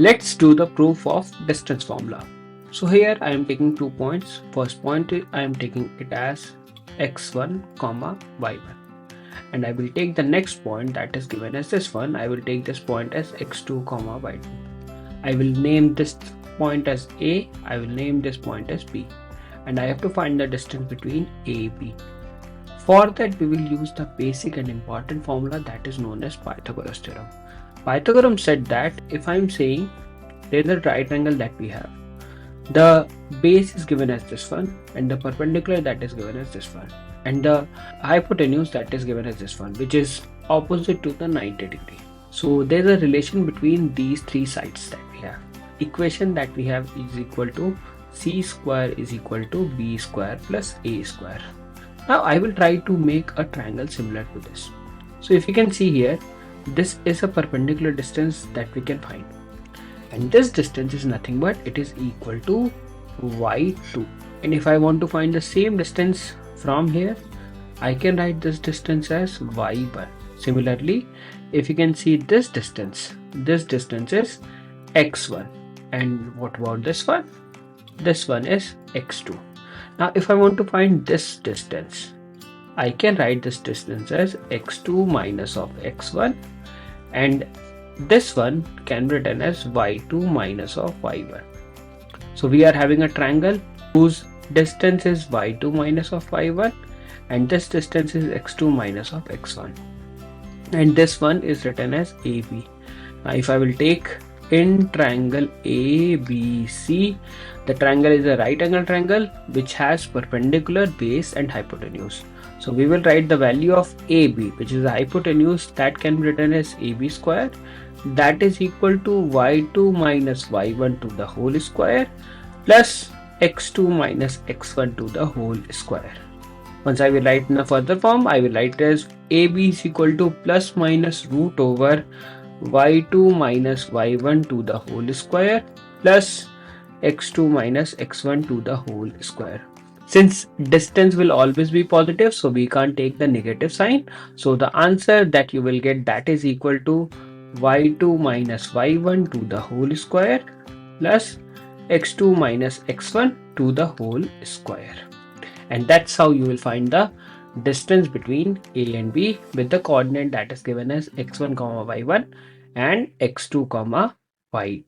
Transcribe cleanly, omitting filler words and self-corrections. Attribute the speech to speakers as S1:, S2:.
S1: Let's do the proof of distance formula. So here I am taking 2 points. First point I am taking it as x1 comma y1, and I will take the next point that is given as this one. I will take this point as x2 comma y2. I will name this point as A, I will name this point as B, and I have to find the distance between A and B. For that we will use the basic and important formula that is known as Pythagoras theorem. Pythagoras said that if I am saying there is a right angle that we have, the base is given as this one and the perpendicular that is given as this one, and the hypotenuse that is given as this one, which is opposite to the 90 degree. So there is a relation between these three sides that we have. Equation that we have is equal to c square is equal to b square plus a square. Now I will try to make a triangle similar to this. So if you can see here, this is a perpendicular distance that we can find, and this distance is nothing but it is equal to y2. And if I want to find the same distance from here, I can write this distance as y1. Similarly, if you can see this distance is x1, and what about this one? This one is x2. Now if I want to find this distance, I can write this distance as x2 minus of x1, and this one can be written as y2 minus of y1. So we are having a triangle whose distance is y2 minus of y1, and this distance is x2 minus of x1, and this one is written as AB. Now if I will take in triangle ABC, the triangle is a right angle triangle which has perpendicular base and hypotenuse. So we will write the value of AB, which is the hypotenuse, that can be written as AB square, that is equal to y2 minus y1 to the whole square plus x2 minus x1 to the whole square. Once I will write in a further form, I will write as AB is equal to plus minus root over y2 minus y1 to the whole square plus x2 minus x1 to the whole square. Since distance will always be positive, so we can't take the negative sign. So the answer that you will get, that is equal to y2 minus y1 to the whole square plus x2 minus x1 to the whole square. And that's how you will find the distance between A and B with the coordinate that is given as x1 comma y1 and x2 comma y2.